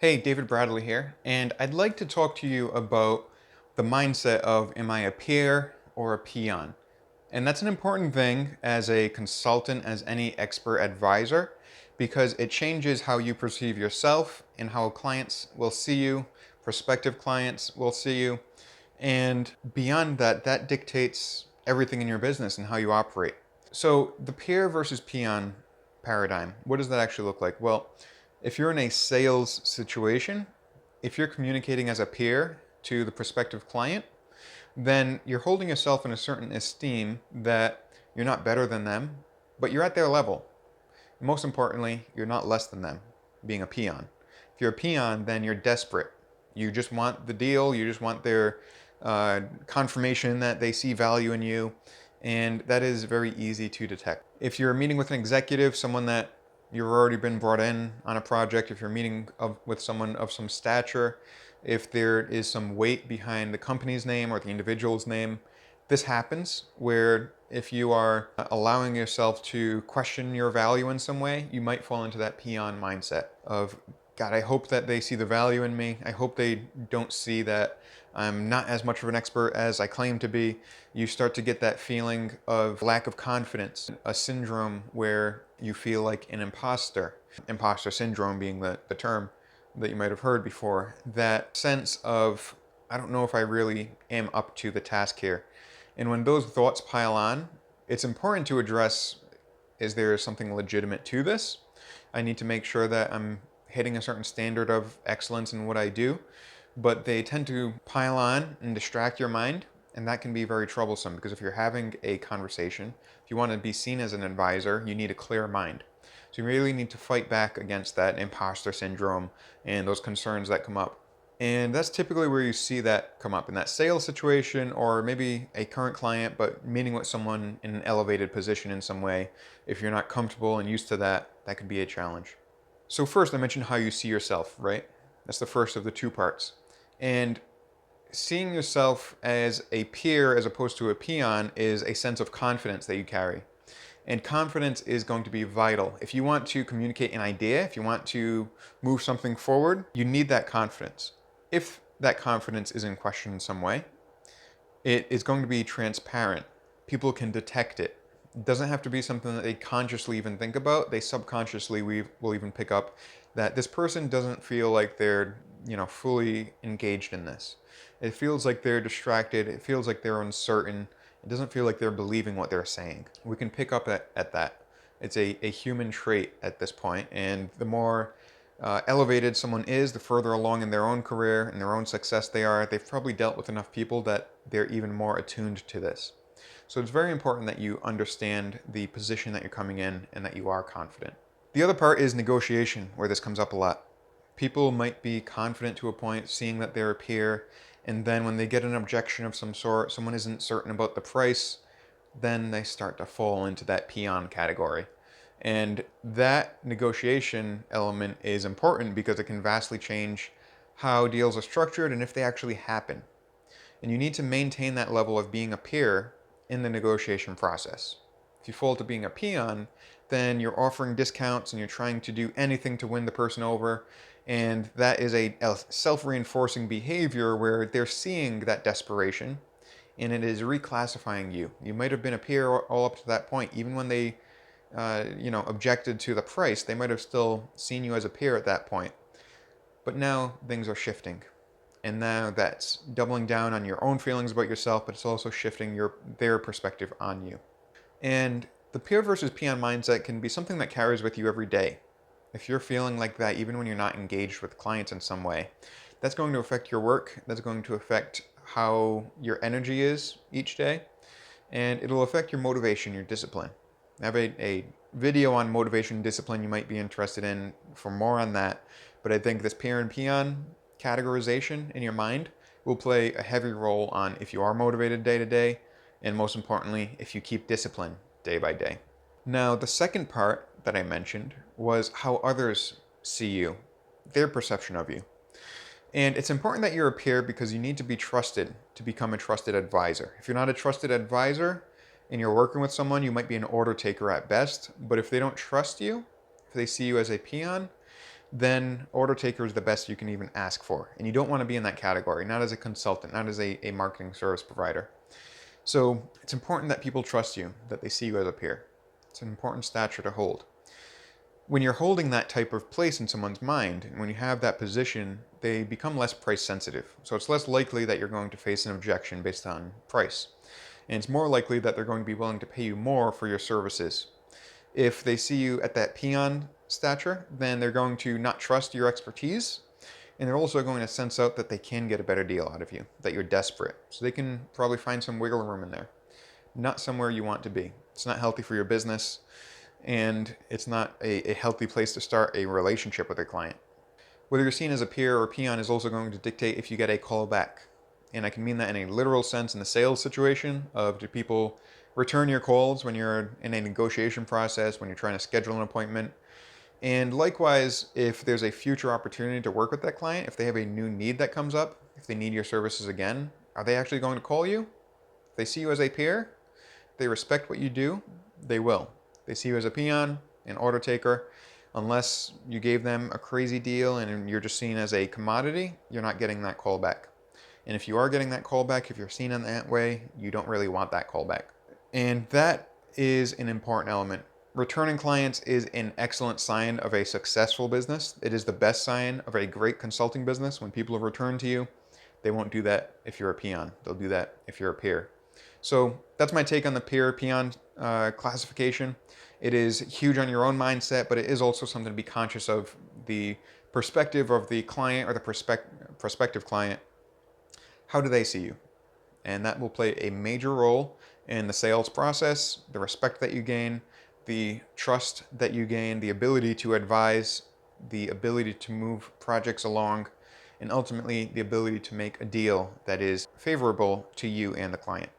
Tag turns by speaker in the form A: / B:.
A: Hey, David Bradley here, and I'd like to talk to you about the mindset of am I a peer or a peon? And that's an important thing as a consultant, as any expert advisor, because it changes how you perceive yourself and how clients will see you, prospective clients will see you. And beyond that, that dictates everything in your business and how you operate. So, the peer versus peon paradigm, what does that actually look like? Well, if you're in a sales situation, if you're communicating as a peer to the prospective client, then you're holding yourself in a certain esteem that you're not better than them, but you're at their level. Most importantly, you're not less than them, being a peon. If you're a peon, then you're desperate. You just want the deal, you just want their confirmation that they see value in you, and that is very easy to detect. If you're meeting with an executive, someone that you've already been brought in on a project, if you're meeting with someone of some stature, if there is some weight behind the company's name or the individual's name, this happens where if you are allowing yourself to question your value in some way, you might fall into that peon mindset of, God, I hope that they see the value in me. I hope they don't see that I'm not as much of an expert as I claim to be. You start to get that feeling of lack of confidence, a syndrome where you feel like an imposter. Imposter syndrome being the term that you might have heard before. That sense of, I don't know if I really am up to the task here. And when those thoughts pile on, it's important to address, is there something legitimate to this? I need to make sure that I'm hitting a certain standard of excellence in what I do, but they tend to pile on and distract your mind, and that can be very troublesome because if you're having a conversation, if you want to be seen as an advisor, you need a clear mind. So you really need to fight back against that imposter syndrome and those concerns that come up. And that's typically where you see that come up in that sales situation, or maybe a current client, but meeting with someone in an elevated position in some way. If you're not comfortable and used to that, that could be a challenge. So, first, I mentioned how you see yourself, right? That's the first of the two parts. And seeing yourself as a peer as opposed to a peon is a sense of confidence that you carry. And confidence is going to be vital. If you want to communicate an idea, if you want to move something forward, you need that confidence. If that confidence is in question in some way, it is going to be transparent. People can detect it. It doesn't have to be something that they consciously even think about. They subconsciously will even pick up that this person doesn't feel like they're, fully engaged in this. It feels like they're distracted. It feels like they're uncertain. It doesn't feel like they're believing what they're saying. We can pick up at that. It's a human trait at this point, and the more elevated someone is, the further along in their own career and their own success they are, they've probably dealt with enough people that they're even more attuned to this. So it's very important that you understand the position that you're coming in and that you are confident. The other part is negotiation, where this comes up a lot. People might be confident to a point, seeing that they're a peer, and then when they get an objection of some sort, someone isn't certain about the price, then they start to fall into that peon category. And that negotiation element is important because it can vastly change how deals are structured and if they actually happen. And you need to maintain that level of being a peer in the negotiation process. If you fall to being a peon, then you're offering discounts and you're trying to do anything to win the person over. And that is a self reinforcing behavior where they're seeing that desperation and it is reclassifying you. You might have been a peer all up to that point. Even when they objected to the price, they might have still seen you as a peer at that point. But now things are shifting. And now that's doubling down on your own feelings about yourself, but it's also shifting their perspective on you. And the peer versus peon mindset can be something that carries with you every day. If you're feeling like that, even when you're not engaged with clients in some way, that's going to affect your work. That's going to affect how your energy is each day. And it'll affect your motivation, your discipline. I have a video on motivation and discipline you might be interested in for more on that. But I think this peer and peon categorization in your mind will play a heavy role on if you are motivated day to day, and most importantly, if you keep discipline day by day. Now, the second part that I mentioned was how others see you, their perception of you. And it's important that you're a peer because you need to be trusted to become a trusted advisor. If you're not a trusted advisor and you're working with someone, you might be an order taker at best. But if they don't trust you, if they see you as a peon, then order taker is the best you can even ask for. And you don't want to be in that category, not as a consultant, not as a marketing service provider. So it's important that people trust you, that they see you as a peer. It's an important stature to hold. When you're holding that type of place in someone's mind, and when you have that position, they become less price sensitive. So it's less likely that you're going to face an objection based on price. And it's more likely that they're going to be willing to pay you more for your services. If they see you at that peon stature, then they're going to not trust your expertise, and they're also going to sense out that they can get a better deal out of you, that you're desperate. So they can probably find some wiggle room in there. Not somewhere you want to be. It's not healthy for your business, and it's not a healthy place to start a relationship with a client. Whether you're seen as a peer or a peon is also going to dictate if you get a call back. And I can mean that in a literal sense in the sales situation of, do people return your calls when you're in a negotiation process, when you're trying to schedule an appointment? And likewise, if there's a future opportunity to work with that client, if they have a new need that comes up, if they need your services again, are they actually going to call you? If they see you as a peer, they respect what you do, they will. They see you as a peon, an order taker. Unless you gave them a crazy deal and you're just seen as a commodity, you're not getting that call back. And if you are getting that call back, if you're seen in that way, you don't really want that call back. And that is an important element. Returning clients is an excellent sign of a successful business. It is the best sign of a great consulting business when people return to you. They won't do that if you're a peon. They'll do that if you're a peer. So that's my take on the peer peon classification. It is huge on your own mindset, but it is also something to be conscious of the perspective of the client or the prospective client. How do they see you? And that will play a major role in the sales process, the respect that you gain, the trust that you gain, the ability to advise, the ability to move projects along, and ultimately the ability to make a deal that is favorable to you and the client.